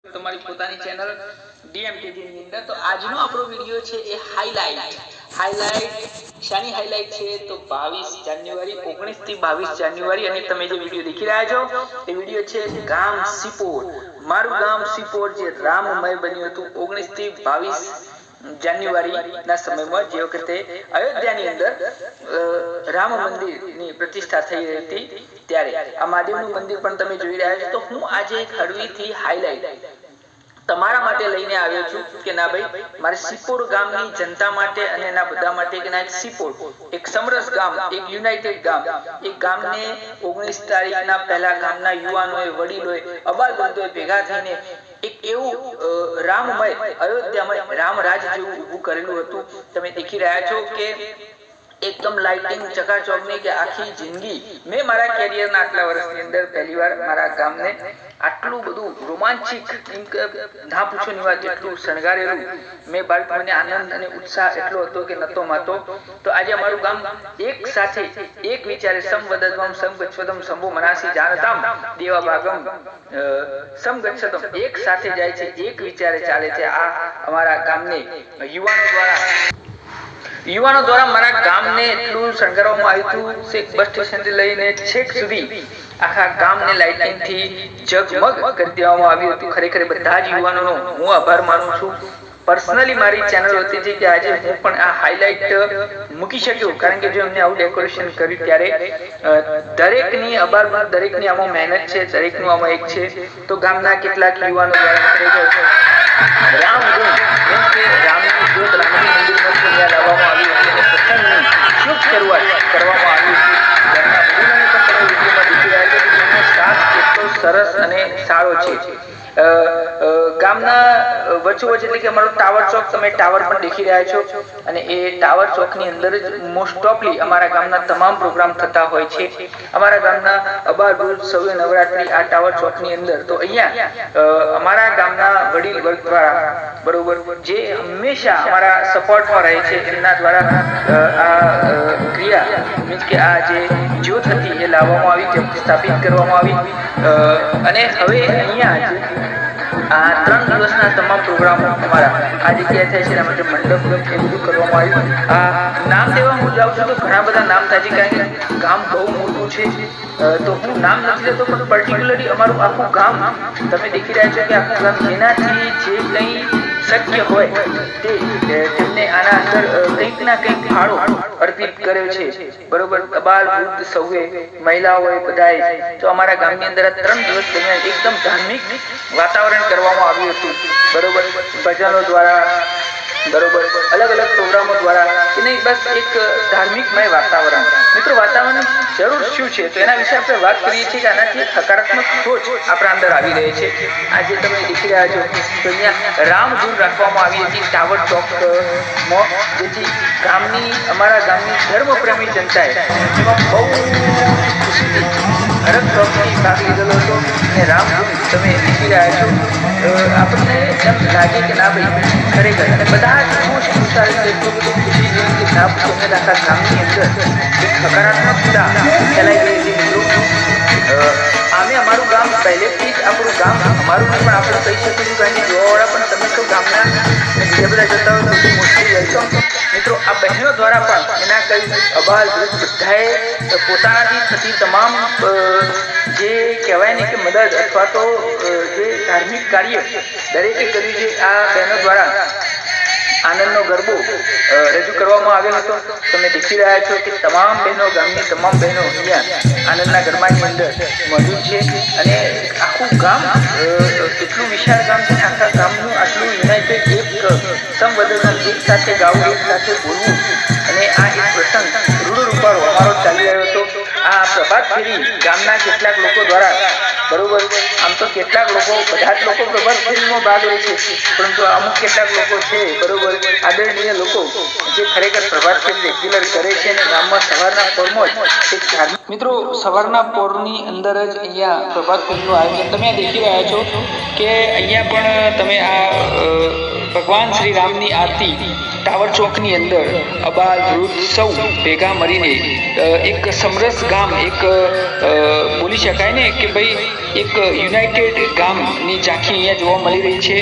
તમારી પોતાની ચેનલ ડીએમટીજી ની અંદર તો આજનો આપણો વિડિયો છે એ હાઈલાઈટ શાની હાઈલાઈટ છે તો 22 જાન્યુઆરી 19 થી 22 જાન્યુઆરી અને તમે જે વિડિયો દેખી રહ્યા છો એ વિડિયો છે ગામ સિપોર મારું ગામ સિપોર જે રામમય બન્યું હતું 19 થી 22 જાન્યુઆરી ના સમયમાં જે વખતે અયોધ્યાની અંદર રામ મંદિરની પ્રતિષ્ઠા થઈ હતી ત્યારે આ મહાદેવનું મંદિર પણ તમે જોઈ રહ્યા છો તો હું આજે એક હળવીથી હાઈલાઈટ તમારા માટે લઈને આવ્યો છું કે ના ભાઈ મારે સિપોર ગામની જનતા માટે અને એના બધા માટે કે ના એક સિપોર એક સમરસ ગામ એક યુનાઇટેડ ગામ એક ગામને 19 તારીખના પહેલા ગામના યુવાનોએ વડીલોએ અબાલવૃદ્ધોએ ભેગા થઈને એક એવું રામમય અયોધ્યામય રામ રાજ જેવું ઊભું કરેલું હતું તમે દેખી રહ્યા છો કે एकदम लाइटिंग चकाचौंध के आखी जिंदगी मैं मारा कैरियर ना आटला वर्षनी अंदर पहली बार मारा गाम ने आटलू બધું રોમાંચિક એમ કે ના પૂછો ની વાત એટલું શણગારેલું મેં બાળપણને આનંદ અને ઉત્સાહ એટલો હતો કે નતો માતો તો આજે અમારું ગામ એક સાથે એક વિચારે સમવદત્વમ સમગચ્છતમ સંભો મનાસી જાનતામ દેવા ભાગમ સમગચ્છતમ એક સાથે જાય છે એક વિચારે ચાલે છે આ અમારા ગામને યુવાનો દ્વારા મારા ગામને એટલું શણગારવામાં આવ્યું હતું કે બસ સ્ટેશન થી લઈને છેક સુધી આખા ગામને લાઇટિંગ થી જગમગ કરી દેવામાં આવ્યું હતું ખરેખર બધા જ યુવાનોનો હું આભાર માનું છું પર્સનલી મારી ચેનલ હતી છે કે આજે હું પણ આ હાઈલાઈટ મૂકી શક્યો કારણ કે જો અમને આવું ડેકોરેશન કર્યું ત્યારે દરેકની આભાર દરેકની આમાં મહેનત છે દરેકનું આમાં એક છે તો ગામના કેટલાક યુવાનો દ્વારા રામની જ્યોત રામની મંદિરમાં ત્યાં લાવવામાં આવી હતી અને પ્રસંગની શુભ શરૂઆત કરવામાં આવી ઘરના બધાને પણ તમે વિડીયોમાં દેખી રહ્યા છો કે તેમનો સાથ કેટલો સરસ અને સારો છે ગામના વચ્ચોવચ્ચ એટલે કે અમારો ટાવર ચોક તમે ટાવર પણ દેખી રહ્યા છો અને એ ટાવર ચોકની અંદર જ મોસ્ટ ઓફલી અમારા ગામના તમામ પ્રોગ્રામ થતા હોય છે અમારા ગામના અબાલવૃદ્ધ સૌએ નવરાત્રી આ ટાવર ચોકની અંદર તો અહીંયા અમારા ગામના વડીલ વર્ગ દ્વારા બરોબર જે હંમેશા અમારા સપોર્ટમાં રહે છે એમના દ્વારા આ ક્રિયા મીન્સ કે આ જે જ્યોત હતી એ લાવવામાં આવી સ્થાપિત કરવામાં આવી અને હવે અહીંયા આ 3 દિવસના તમામ પ્રોગ્રામો અમારા આ જગ્યાએ થાય છે એના માટે મંડપ એ બધું કરવામાં આવ્યું આ નામ દેવા હું જાઉં છું તો ઘણા બધા નામ થાય છે કારણ કે ગામ બહુ મોટું છે તો હું નામ નથી લેતો પણ પર્ટિક્યુલરલી અમારું આખું ગામ તમે દેખી રહ્યા છો કે આખું ગામ જેનાથી જે કંઈ શક્ય હોય તે તેમને આના અંદર કંઈક ના કંઈક ફાળો અર્પિત કર્યો છે બરોબર બાળ વૃદ્ધ સૌએ મહિલાઓએ બધાએ તો અમારા ગામની અંદર 3 દિવસ દરમિયાન એકદમ ધાર્મિક વાતાવરણ કરવામાં આવ્યું હતું બરોબર ભજનો દ્વારા બરોબર અલગ અલગ પ્રોગ્રામો દ્વારા કે નહીં બસ એક ધાર્મિકમય વાતાવરણ મિત્રો વાતાવરણ જરૂર શું છે તો એના વિશે આપણે વાત કરીએ છીએ કે આનાથી હકારાત્મક સોચ આપણા અંદર આવી રહી છે આજે તમે દેખી રહ્યા છો તો અહીંયા રામધૂન રાખવામાં આવી હતી ટાવર ચોકમાં જેથી ગામની અમારા ગામની ધર્મપ્રેમી જનતાએ એમાં બહુ ખુશીથી હરખ ચોકથી ભાગ લીધેલો હતો અને રામધૂન તમે દેખી રહ્યા છો આપણને એમ લાગે કે ના ભાઈ ખરેખર અને બધા જ ખુશખુશાલ એટલું બધું ખુશી જેવી કે ના પૂછો આખા ગામની અંદર એક હકારાત્મકતા ફેલાઈ ગઈ હતી મિત્રો અમે અમારું ગામ પહેલેથી જ આપણું ગામ અમારું પણ આપણે કહી શકીશું કારણ કે જોવાવાળા પણ તમે તો ગામના બીજા બધા જતા હોય તો મોસ્ટલી વેલકમ મિત્રો આ બહેનો દ્વારા પણ એના કઈ અબાલ વૃદ્ધ બધાએ પોતાનાથી થતી તમામ જે કહેવાય ને કે મદદ અથવા તો જે ધાર્મિક કાર્ય દરેકે કર્યું છે આ બહેનો દ્વારા આનંદનો ગરબો રજૂ કરવામાં આવ્યો હતો તમે દેખી રહ્યા છો કે તમામ બહેનો ગામની તમામ બહેનો અહીંયા આનંદના ગરબાની અંદર મોજૂદ છે અને આખું ગામ એટલું વિશાળ ગામ છે આખા ગામનું આટલું યુનાઇટેડ એક સમવદન એક સાથે ગાવું એક સાથે બોલવું અને આ એક પ્રસંગ રૂડો રૂપાળો અમારો ચાલી રહ્યો હતો આ પ્રભાત ફેરી ગામના કેટલાક લોકો દ્વારા બરોબર આમ તો કેટલાક લોકો બધા જ લોકો પ્રભાત ફેરીમાં ભાગ લે છે પરંતુ અમુક કેટલાક લોકો છે બરોબર આદરણીય લોકો જે ખરેખર પ્રભાત ફેરી રેગ્યુલર કરે છે અને ગામમાં સવારના પોરમાં જ એક ધાર્મિક મિત્રો સવારના પોરની અંદર જ અહીંયા પ્રભાત ફેરીનું આયોજન તમે દેખી રહ્યા છો કે અહીંયા પણ તમે આ ભગવાન શ્રી રામની આરતી ટાવર ચોકની અંદર અબાલ વૃદ્ધ સૌ ભેગા મળીને એક સમરસ ગામ, એક બોલી શકાય ને કે ભાઈ એક યુનાઇટેડ ગામની ઝાંખી અહીંયા જોવા મળી રહી છે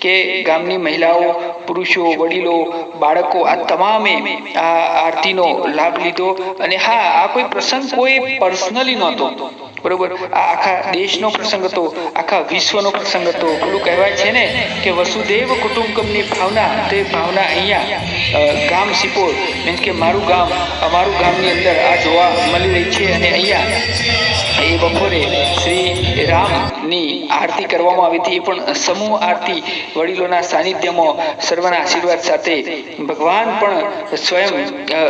કે ગામની મહિલાઓ, પુરુષો, વડીલો, બાળકો આ તમામે આ આરતીનો લાભ લીધો. અને હા, આ કોઈ પ્રસંગ કોઈ પર્સનલી નહોતો, બરોબર, આ આખા દેશનો પ્રસંગ હતો, આખા વિશ્વનો પ્રસંગ હતો. પેલું કહેવાય છે ને કે વસુદેવ કુટુંબકમની ભાવના, તે ભાવના અહીંયા ગામ સિપોર મીન્સ કે મારું ગામ, અમારું ગામની અંદર આ જોવા મળી રહી છે. અને અહીંયા એ બપોરે શ્રી રામની આરતી કરવામાં આવી હતી, એ પણ સમૂહ આરતી, વડીલોના સાનિધ્યમાં સર્વના આશીર્વાદ સાથે ભગવાન પણ સ્વયં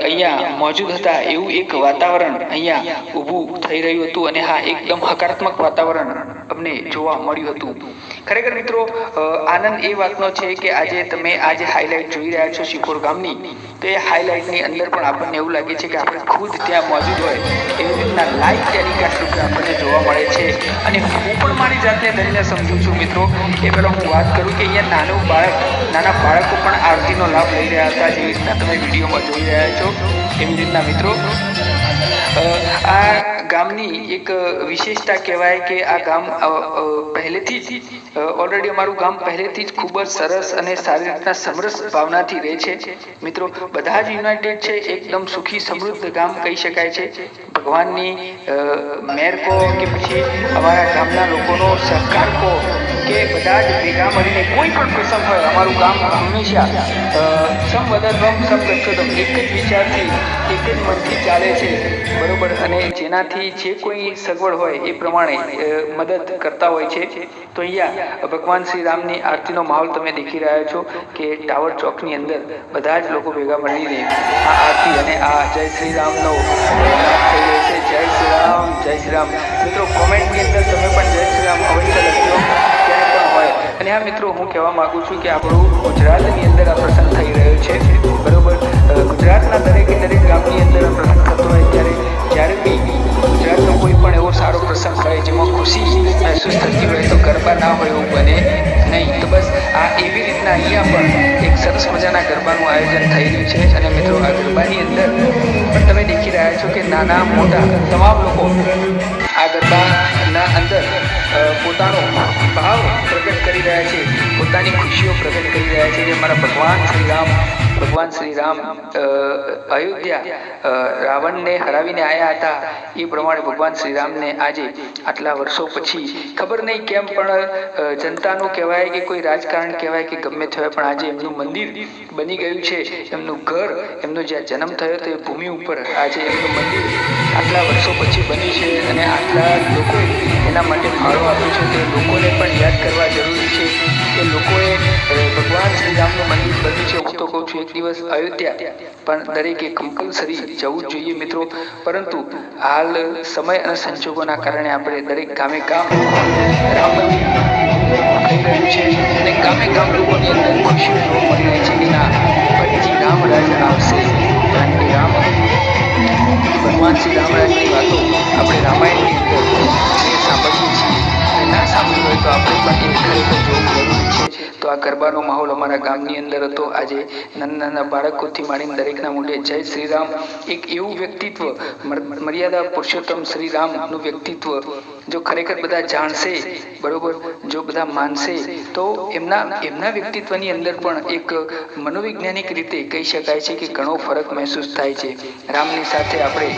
અહીંયા મોજૂદ હતા. એવું એક વાતાવરણ અહીંયા ઊભું થઈ રહ્યું હતું. અને હા, એકદમ હકારાત્મક વાતાવરણ અમને જોવા મળ્યું હતું. ખરેખર મિત્રો, આનંદ એ વાતનો છે કે આજે તમે આજે હાઇલાઇટ જોઈ રહ્યા છો સિપોર ગામની, તો એ હાઇલાઇટની અંદર પણ આપણને એવું લાગે છે કે આપણે ખુદ ત્યાં મોજૂદ હોય એવી રીતના લાઈવ ટેલિકાસ્ટ રૂપે આપણને જોવા મળે છે. અને હું પણ મારી જાતને ધન્ય સમજું છું મિત્રો. એ પહેલાં હું વાત કરું કે અહીંયા નાના બાળકો પણ આરતીનો લાભ લઈ રહ્યા હતા, જેવી રીતના તમે વિડીયોમાં જોઈ રહ્યા છો એવી રીતના મિત્રો. આ ગામની એક વિશેષતા કહેવાય કે આ ગામ પહેલેથી જ ઓલરેડી અમારું ગામ પહેલેથી જ ખૂબ જ સરસ અને સારી રીતના સમરસ ભાવનાથી રહે છે મિત્રો. બધા જ યુનાઇટેડ છે, એકદમ સુખી સમૃદ્ધ ગામ કહી શકાય છે. ભગવાનની મહેર કહો કે પછી અમારા ગામના લોકોનો સહકાર કહો કે બધા જ ભેગા મળીને કોઈ પણ પ્રસંગ હોય, અમારું ગામ હંમેશા સમ વદર્ભમ સમ ગચ્છોતમ, એક જ વિચારથી, એક જ મનથી ચાલે છે, બરોબર. અને જેનાથી જે કોઈ સગવડ હોય એ પ્રમાણે મદદ કરતા હોય છે. તો અહીંયા ભગવાન શ્રી રામની આરતીનો માહોલ તમે દેખી રહ્યા છો કે ટાવર ચોકની અંદર બધા જ લોકો ભેગા મળીને આ આરતી અને આ જય શ્રી રામનો લાભ થઈ રહ્યો છે. જય શ્રી રામ, જય શ્રી રામ. મિત્રો, કોમેન્ટની અંદર તમે પણ જય શ્રી રામ અવશ્ય લખજો ક્યાંય પણ હોય. અને હા મિત્રો, હું કહેવા માંગુ છું કે આપણું ગુજરાતની અંદર આ પ્રસંગ થઈ રહ્યો છે, બરોબર. ગુજરાતના દરેકે દરેક ગામની અંદર આ પ્રસંગ થતો હોય ત્યારે જ્યારે બી ગુજરાતનો કોઈ પણ એવો સારો પ્રસંગ હોય જેમાં ખુશી મહેસૂસ થતી હોય તો ગરબા ના હોય એવું બને નહીં. તો બસ આ એવી રીતના અહીંયા પણ એક સરસ મજાના ગરબાનું આયોજન થઈ રહ્યું છે. અને મિત્રો, આ ગરબાની અંદર પણ તમે દેખી રહ્યા છો કે નાના મોટા તમામ લોકો આ ગરબાના અંદર પોતાનો ભાવ પ્રગટ કરી રહ્યા છે, પોતાની ખુશીઓ પ્રગટ કરી રહ્યા છે. જે મારા ભગવાન શ્રી રામ અયોધ્યા રાવણને હરાવીને આવ્યા હતા એ પ્રમાણે ભગવાન શ્રી રામને આજે આટલા વર્ષો પછી ખબર નહીં કેમ પણ જનતાનું કહેવાય કે કોઈ રાજકારણ કહેવાય કે ગમે તે હોય, પણ આજે એમનું મંદિર બની ગયું છે, એમનું ઘર, એમનો જ્યાં જન્મ થયો તો એ ભૂમિ ઉપર આજે એમનું મંદિર આટલા વર્ષો પછી બન્યું છે. અને આટલા લોકોએ એના માટે ફાળો આપ્યો છે. તો લોકોને પણ યાદ કરવા જરૂરી છે કે લોકોએ ભગવાન શ્રી રામનું મંદિર બન્યું છે. હું તો કહું છું એક દિવસ અયોધ્યા પણ દરેકે કમ્પલસરી જવું જ જોઈએ મિત્રો. પરંતુ હાલ સમય અને સંજોગોના કારણે આપણે દરેક ગામે ગામ રામ મંદિર થઈ રહ્યું છે અને ગામે ગામ લોકોની અંદર ખુશીઓ જોવા મળી રહી છે કે ના, ફરીથી રામ રાજ આવશે. કારણ કે ભગવાન શ્રી રામરાજની વાતો આપણે રામાયણની અંદર સાંભળીએ છીએ, અને ના સાંભળ્યું હોય તો આપણે પણ એ ખરેખર જોવું જરૂરી છે. તો આ ગરબાનો માહોલ અમારા ગામની અંદર હતો. આજે નાના બાળકોથી માંડીને દરેકના મોઢે જય શ્રી રામ. એક એવું વ્યક્તિત્વ, મર્યાદા પુરુષોત્તમ શ્રી રામનું વ્યક્તિત્વ જો ખરેખર બધા જાણશે, બરોબર, જો બધા માનશે તો એમના વ્યક્તિત્વની અંદર પણ એક મનોવૈજ્ઞાનિક રીતે કહી શકાય છે કે ઘણો ફરક મહેસૂસ થાય છે. રામની સાથે આપણે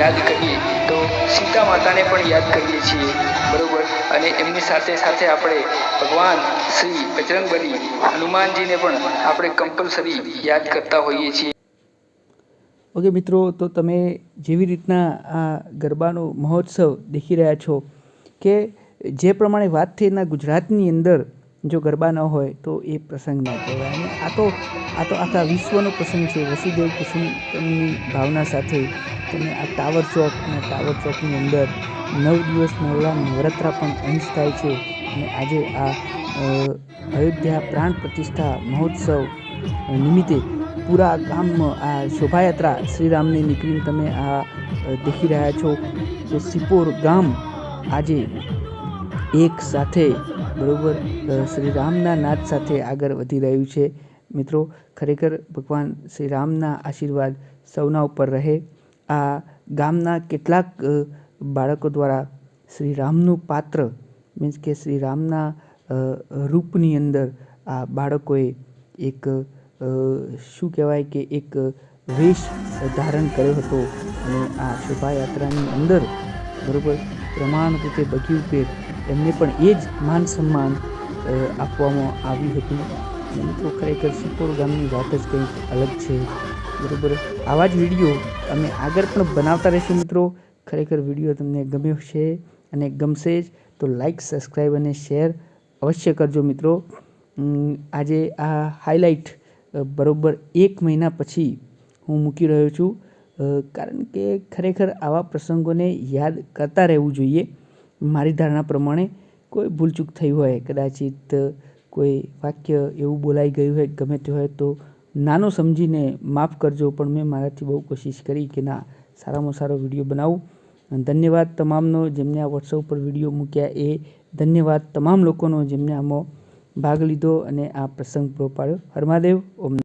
યાદ કરીએ તો સીતા માતાને પણ યાદ કરીએ છીએ, બરોબર. અને એમની સાથે સાથે આપણે ભગવાન શ્રી બજરંગબલી હનુમાનજીને પણ આપણે કમ્પલસરી યાદ કરતા હોઈએ છીએ. ઓકે મિત્રો, તો તમે જેવી રીતના આ ગરબાનો મહોત્સવ દેખી રહ્યા છો કે જે પ્રમાણે વાત થઈ એના ગુજરાતની અંદર જો ગરબા ન હોય તો એ પ્રસંગ ન કહેવાય. અને આ તો આખા વિશ્વનો પ્રસંગ છે. વસુદેવ કુટુંબકમની ભાવના સાથે તમે આ ટાવર ચોક અને ટાવર ચોકની અંદર 9 દિવસ નવરાત્રા પણ અંશ થાય છે. અને આજે આ અયોધ્યા પ્રાણ પ્રતિષ્ઠા મહોત્સવ નિમિત્તે પૂરા ગામમાં આ શોભાયાત્રા શ્રીરામની નીકળીને તમે આ દેખી રહ્યા છો કે સિપોર ગામ આજે એક સાથે, બરોબર, શ્રી રામના નાદ સાથે આગળ વધી રહ્યું છે. મિત્રો ખરેખર ભગવાન શ્રી રામના આશીર્વાદ સૌના ઉપર રહે. આ ગામના કેટલાક બાળકો દ્વારા શ્રી રામનું પાત્ર મીન્સ કે શ્રી રામના રૂપની અંદર આ બાળકોએ એક શું કહેવાય કે એક વેશ ધારણ કર્યો હતો અને આ શોભાયાત્રાની અંદર બરાબર પ્રમાણરૂપે બધી રૂપે એમને પણ એ જ માન સન્માન આપવામાં આવ્યું હતું. મિત્રો ખરેખર સિપોર ગામની વાત જ કંઈક અલગ છે. બરાબર આવા જ વિડીયો અમે આગળ પણ બનાવતા રહીશું. મિત્રો ખરેખર વિડીયો તમને ગમ્યો છે અને ગમશે જ તો લાઈક, સબસ્ક્રાઈબ અને શેર અવશ્ય કરજો. મિત્રો આજે આ હાઇલાઇટ બરાબર 1 મહિના પછી હું મૂકી રહ્યો છું, કારણ કે ખરેખર આવા પ્રસંગોને યાદ કરતા રહેવું જોઈએ. મારી ધારણા પ્રમાણે કોઈ ભૂલચૂક થઈ હોય, કદાચિત કોઈ વાક્ય એવું બોલાઈ ગયું હોય, ગમે તે હોય તો નાનો સમજીને માફ કરજો. પણ મેં મારાથી બહુ કોશિશ કરી કે ના, સારામાં સારો વિડીયો બનાવું. ધન્યવાદ તમામનો જેમને આ વોટ્સઅપ પર વિડીયો મૂક્યા, એ ધન્યવાદ તમામ લોકોનો જેમને આમાં ભાગ લીધો અને આ પ્રસંગ પૂરો પાડ્યો. હર મહાદેવ. ઓમ.